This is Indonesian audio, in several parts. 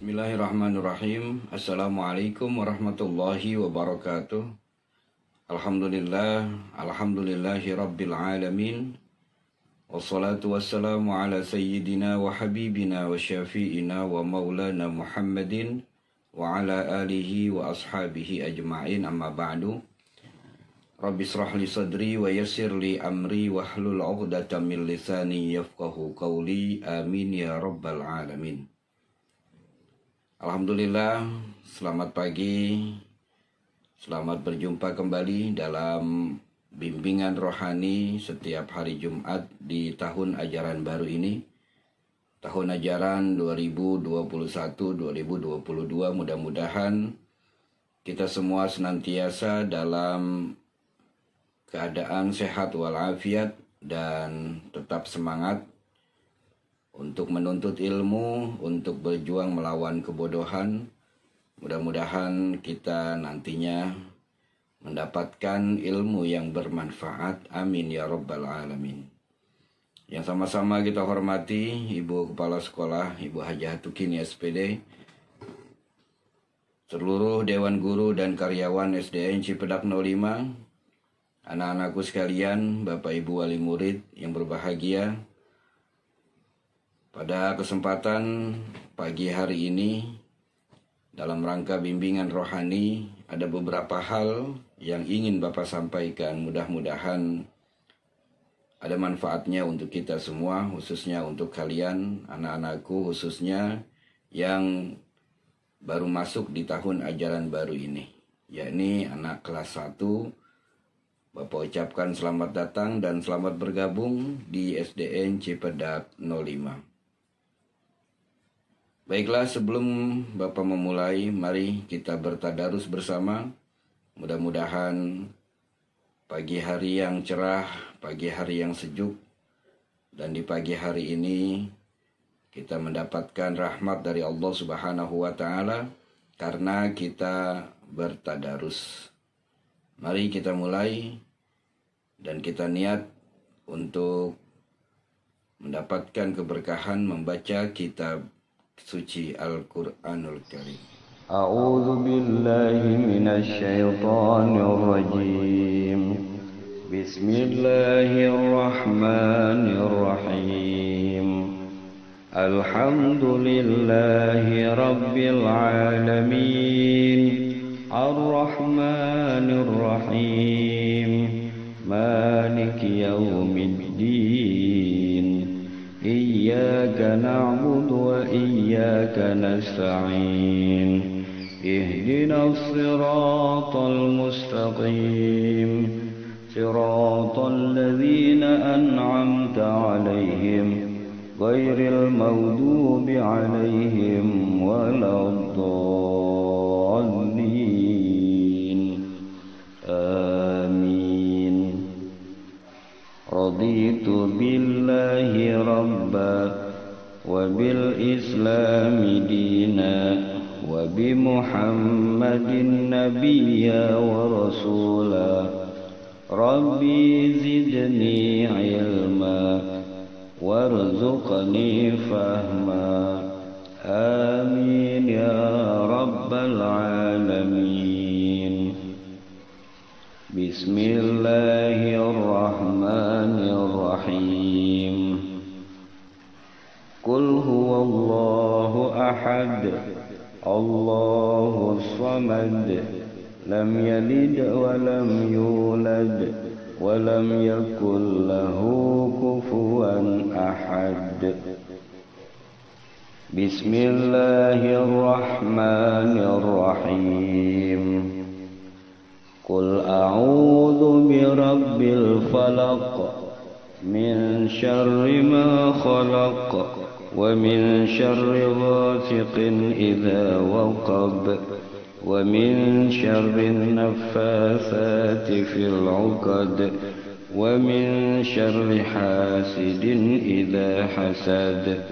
Bismillahirrahmanirrahim. Assalamualaikum warahmatullahi wabarakatuh. Alhamdulillahi rabbil alamin. Wassalatu wassalamu ala sayyidina wa habibina wa syafi'ina wa maulana Muhammadin wa ala alihi wa ashabihi ajma'in, amma ba'du. Rabbi israh li sadri wa yassir li amri wa hlul 'uqdatam min lisani yafqahu qawli. Amin ya rabbal alamin. Alhamdulillah, selamat pagi, selamat berjumpa kembali dalam bimbingan rohani setiap hari Jumat di tahun ajaran baru ini. Tahun ajaran 2021-2022, mudah-mudahan kita semua senantiasa dalam keadaan sehat walafiat dan tetap semangat untuk menuntut ilmu, untuk berjuang melawan kebodohan. Mudah-mudahan kita nantinya mendapatkan ilmu yang bermanfaat. Amin ya rabbal alamin. Yang sama-sama kita hormati Ibu Kepala Sekolah, Ibu Hajah Tukini SPD, seluruh Dewan Guru dan karyawan SDN Cipedak 05, anak-anakku sekalian, Bapak Ibu Wali Murid yang berbahagia. Pada kesempatan pagi hari ini, dalam rangka bimbingan rohani, ada beberapa hal yang ingin Bapak sampaikan. Mudah-mudahan ada manfaatnya untuk kita semua, khususnya untuk kalian, anak-anakku khususnya yang baru masuk di tahun ajaran baru ini, yakni anak kelas 1. Bapak ucapkan selamat datang dan selamat bergabung di SDN Cipedak 05. Baiklah, sebelum Bapak memulai, mari kita bertadarus bersama. Mudah-mudahan pagi hari yang cerah, pagi hari yang sejuk, dan di pagi hari ini kita mendapatkan rahmat dari Allah Subhanahu wa Ta'ala karena kita bertadarus. Mari kita mulai dan kita niat untuk mendapatkan keberkahan membaca kitab suci Al-Quranul Karim. A'udzu billahi minasy syaithanir rajim. Bismillahirrahmanirrahim. Alhamdulillahi rabbil alamin. Ar-Rahmanir Rahim. Maliki yaumiddin. Iyyaka na'budu wa iyyaka nasta'in. Ihdinas siratal mustaqim. Siratal ladzina an'amta 'alaihim ghairil maghdubi 'alaihim waladdallin. Amin. Raditu billahi rabba wa bil islami dina wa bi muhammadin nabiyya wa rasula. Rabbi zidni ilma warzuqni fahma. Amin ya rabbal alamin. Bismillahirrahmanirrahim. Qul huwallahu ahad, Allahus samad, lam yalid wa lam yulad wa lam yakul lahu kufuwan ahad. Bismillahirrahmanirrahim. Qul a'udzu birabbil falaq min syarri ma khalaq wa min syarri ghasiqin idza waqab wa min syarri naffatsati fil 'uqad wa min syarri hasidin idza hasad.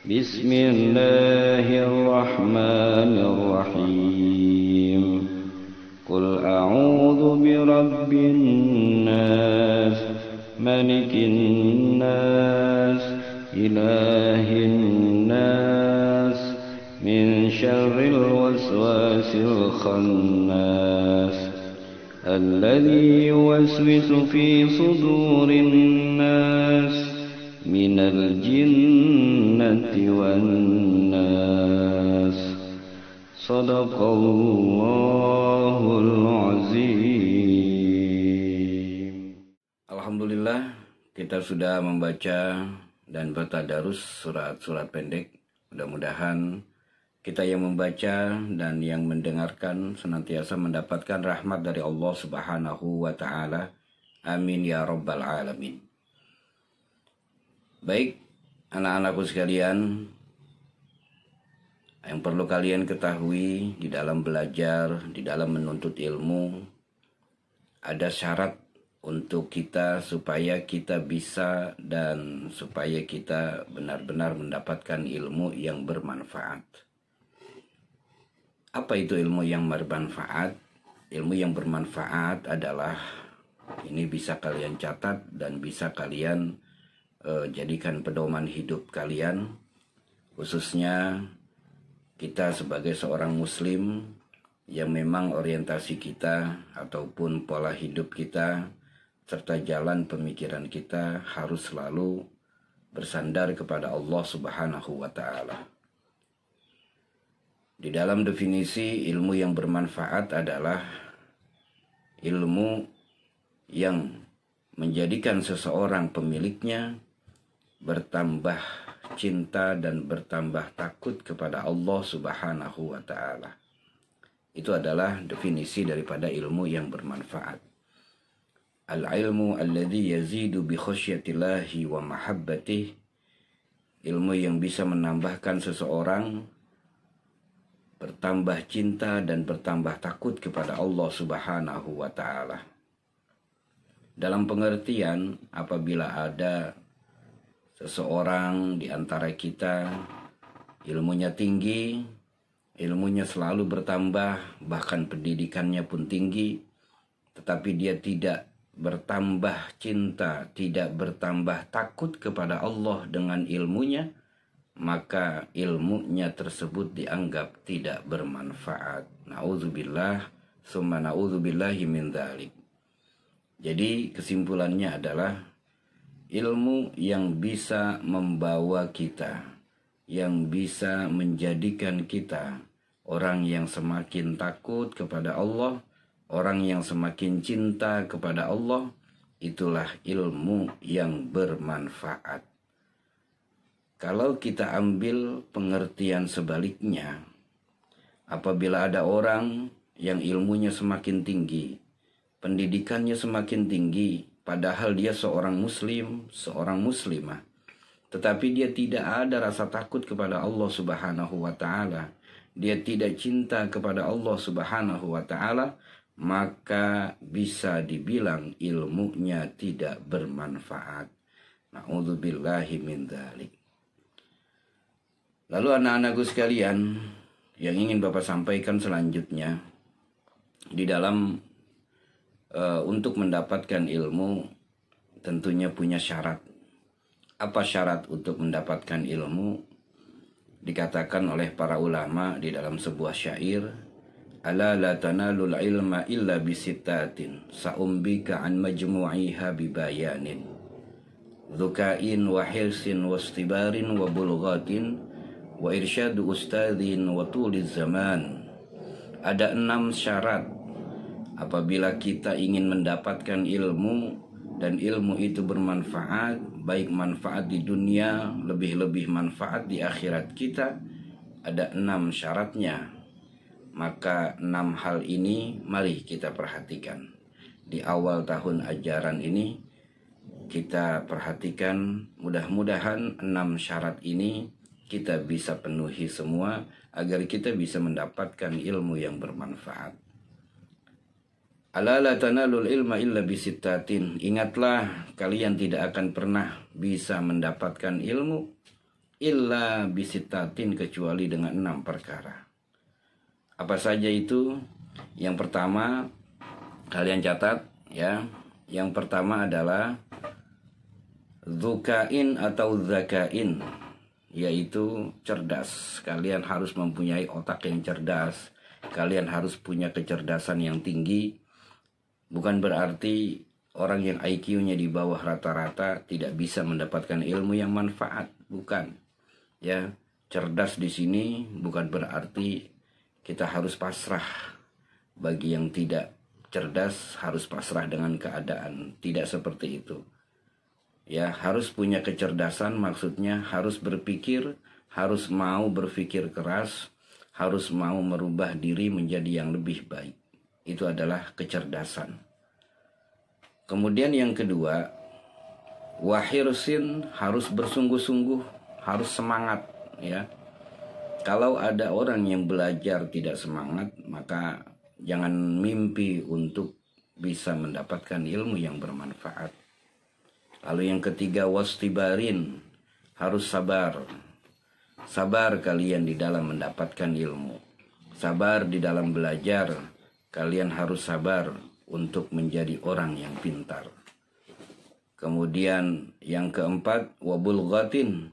Bismillahirrahmanirrahim. Qul a'udzu birabbin nas, malikin nas, ilahin nas, min شر الوسواس الخناس الذي يوسوس في صدور الناس من الجنة والناس صدق الله العظيم. Alhamdulillah, kita sudah membaca dan bertadarus surat-surat pendek. Mudah-mudahan kita yang membaca dan yang mendengarkan senantiasa mendapatkan rahmat dari Allah Subhanahu wa Ta'ala. Amin ya Rabbal Alamin. Baik, anak-anakku sekalian, yang perlu kalian ketahui di dalam belajar, di dalam menuntut ilmu, ada syarat untuk kita supaya kita bisa dan supaya kita benar-benar mendapatkan ilmu yang bermanfaat. Apa itu ilmu yang bermanfaat? Ilmu yang bermanfaat adalah, ini bisa kalian catat dan bisa kalian jadikan pedoman hidup kalian, khususnya kita sebagai seorang muslim yang memang orientasi kita ataupun pola hidup kita serta jalan pemikiran kita harus selalu bersandar kepada Allah Subhanahu wa Ta'ala. Di dalam definisi ilmu yang bermanfaat adalah ilmu yang menjadikan seseorang pemiliknya bertambah cinta dan bertambah takut kepada Allah Subhanahu wa Ta'ala. Itu adalah definisi daripada ilmu yang bermanfaat. Al-ilmu alladhi yazidu bi khasyatillahi wa mahabbatih. Ilmu yang bisa menambahkan seseorang bertambah cinta dan bertambah takut kepada Allah Subhanahu wa Ta'ala. Dalam pengertian, apabila ada seseorang di antara kita ilmunya tinggi, ilmunya selalu bertambah, bahkan pendidikannya pun tinggi, tetapi dia tidak bertambah cinta, tidak bertambah takut kepada Allah dengan ilmunya, maka ilmunya tersebut dianggap tidak bermanfaat. Na'udzubillah, summa na'udzubillahi min dzalik. Jadi kesimpulannya adalah ilmu yang bisa membawa kita, yang bisa menjadikan kita orang yang semakin takut kepada Allah, orang yang semakin cinta kepada Allah, itulah ilmu yang bermanfaat. Kalau kita ambil pengertian sebaliknya, apabila ada orang yang ilmunya semakin tinggi, pendidikannya semakin tinggi, padahal dia seorang muslim, seorang muslimah, tetapi dia tidak ada rasa takut kepada Allah Subhanahu wa Ta'ala, dia tidak cinta kepada Allah Subhanahu wa Ta'ala, maka bisa dibilang ilmunya tidak bermanfaat. Na'udzubillahi min dzalik. Lalu anak-anakku sekalian, yang ingin Bapak sampaikan selanjutnya, di dalam untuk mendapatkan ilmu tentunya punya syarat. Apa syarat untuk mendapatkan ilmu? Dikatakan oleh para ulama di dalam sebuah syair, ala la tanalul ilma illa bisittatin sa'umbika an majmu'iha bibayanin dzukain wa hirsin wa istibarin wa bulghatin wa irsyadu ustadhin wa tuliz zaman. Ada 6 syarat apabila kita ingin mendapatkan ilmu dan ilmu itu bermanfaat, baik manfaat di dunia, lebih-lebih manfaat di akhirat kita, ada 6 syaratnya. Maka 6 hal ini mari kita perhatikan. Di awal tahun ajaran ini kita perhatikan, mudah-mudahan 6 syarat ini kita bisa penuhi semua agar kita bisa mendapatkan ilmu yang bermanfaat. Ala la tanalul ilma illa bisittatin. Ingatlah, kalian tidak akan pernah bisa mendapatkan ilmu illa bisittatin, kecuali dengan 6 perkara. Apa saja itu? Yang pertama, kalian catat ya. Yang pertama adalah dzukain atau zakain. yaitu cerdas. Kalian harus mempunyai otak yang cerdas. Kalian harus punya kecerdasan yang tinggi. Bukan berarti orang yang IQ-nya di bawah rata-rata tidak bisa mendapatkan ilmu yang manfaat. Bukan. Ya, cerdas di sini bukan berarti kita harus pasrah. Bagi yang tidak cerdas harus pasrah dengan keadaan. Tidak seperti itu. Ya, harus punya kecerdasan, maksudnya harus berpikir, harus mau berpikir keras, harus mau merubah diri menjadi yang lebih baik. Itu adalah kecerdasan. Kemudian yang kedua, wahirsin, harus bersungguh-sungguh, harus semangat, ya. Kalau ada orang yang belajar tidak semangat, maka jangan mimpi untuk bisa mendapatkan ilmu yang bermanfaat. Lalu yang ketiga, wastibarin, harus sabar. Sabar kalian di dalam mendapatkan ilmu. Sabar di dalam belajar. Kalian harus sabar untuk menjadi orang yang pintar. Kemudian yang keempat, wabulghatin,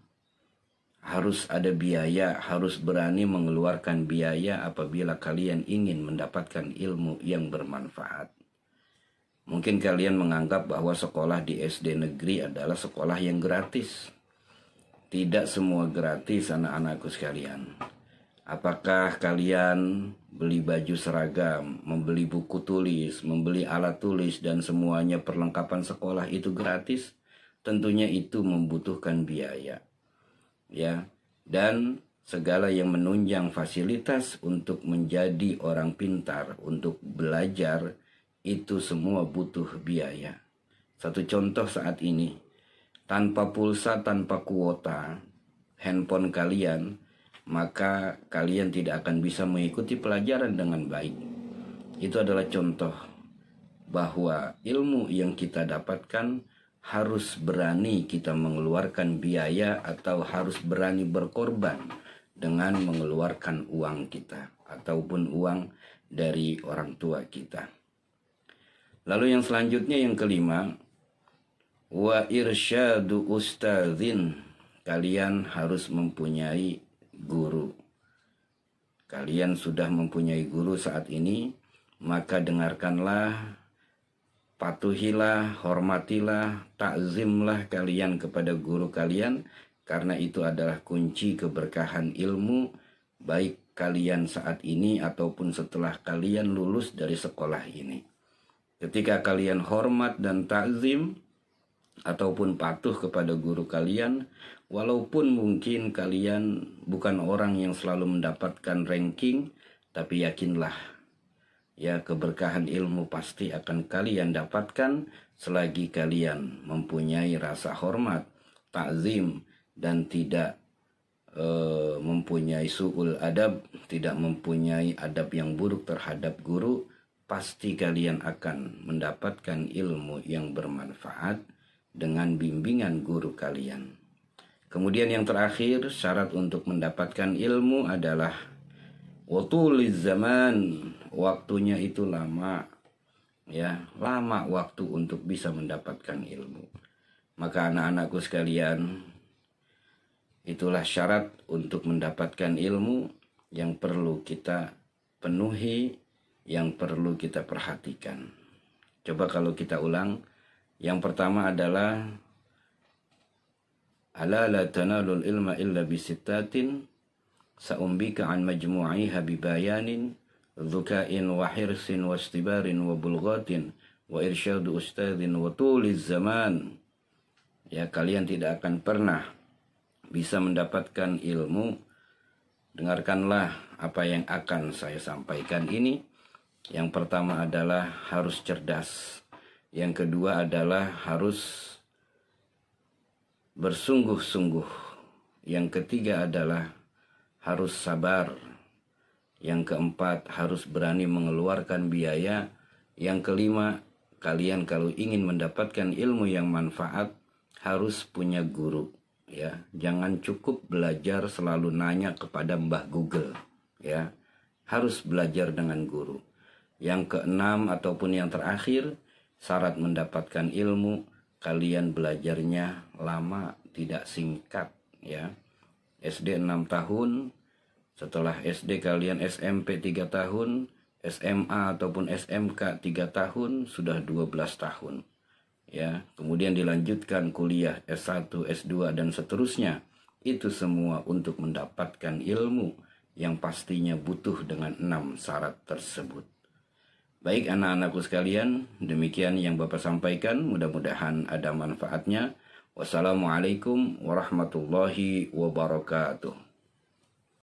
harus ada biaya, harus berani mengeluarkan biaya apabila kalian ingin mendapatkan ilmu yang bermanfaat. Mungkin kalian menganggap bahwa sekolah di SD negeri adalah sekolah yang gratis. Tidak semua gratis, anak-anakku sekalian. Apakah kalian beli baju seragam, membeli buku tulis, membeli alat tulis, dan semuanya perlengkapan sekolah itu gratis? Tentunya itu membutuhkan biaya. Ya, dan segala yang menunjang fasilitas untuk menjadi orang pintar, untuk belajar, itu semua butuh biaya. Satu contoh saat ini, tanpa pulsa, tanpa kuota handphone kalian, maka kalian tidak akan bisa mengikuti pelajaran dengan baik. Itu adalah contoh bahwa ilmu yang kita dapatkan harus berani kita mengeluarkan biaya atau harus berani berkorban dengan mengeluarkan uang kita ataupun uang dari orang tua kita. Lalu yang selanjutnya yang kelima, wa irsyadu ustadzin, kalian harus mempunyai guru. Kalian sudah mempunyai guru saat ini, maka dengarkanlah, patuhilah, hormatilah, takzimlah kalian kepada guru kalian, karena itu adalah kunci keberkahan ilmu, baik kalian saat ini ataupun setelah kalian lulus dari sekolah ini. Ketika kalian hormat dan takzim ataupun patuh kepada guru kalian, walaupun mungkin kalian bukan orang yang selalu mendapatkan ranking, tapi yakinlah, ya, keberkahan ilmu pasti akan kalian dapatkan selagi kalian mempunyai rasa hormat, takzim, dan tidak mempunyai su'ul adab, tidak mempunyai adab yang buruk terhadap guru. Pasti kalian akan mendapatkan ilmu yang bermanfaat dengan bimbingan guru kalian. Kemudian yang terakhir, syarat untuk mendapatkan ilmu adalah watuliz zaman, waktunya itu lama, ya, lama waktu untuk bisa mendapatkan ilmu. Maka anak-anakku sekalian, itulah syarat untuk mendapatkan ilmu yang perlu kita penuhi, yang perlu kita perhatikan. Coba kalau kita ulang, yang pertama adalah ala la tanalul ilma illa bisittatin, sa'umbika an majmu'iha bibayanin, dhukain wa hirsin wa istibarin wa bulghatin wa irsyadu ustadhin wa tuliz zaman. Ya, kalian tidak akan pernah bisa mendapatkan ilmu. Dengarkanlah apa yang akan saya sampaikan ini. Yang pertama adalah harus cerdas. Yang kedua adalah harus bersungguh-sungguh. Yang ketiga adalah harus sabar. Yang keempat, harus berani mengeluarkan biaya. Yang kelima, kalian kalau ingin mendapatkan ilmu yang manfaat, harus punya guru. Ya, jangan cukup belajar selalu nanya kepada Mbah Google. Ya, harus belajar dengan guru. Yang keenam ataupun yang terakhir, syarat mendapatkan ilmu, kalian belajarnya lama, tidak singkat. Ya, SD 6 tahun, setelah SD kalian SMP 3 tahun, SMA ataupun SMK 3 tahun, sudah 12 tahun. Ya, kemudian dilanjutkan kuliah S1, S2 dan seterusnya. Itu semua untuk mendapatkan ilmu yang pastinya butuh dengan 6 syarat tersebut. Baik anak-anakku sekalian, demikian yang Bapak sampaikan, mudah-mudahan ada manfaatnya. Wassalamualaikum warahmatullahi wabarakatuh.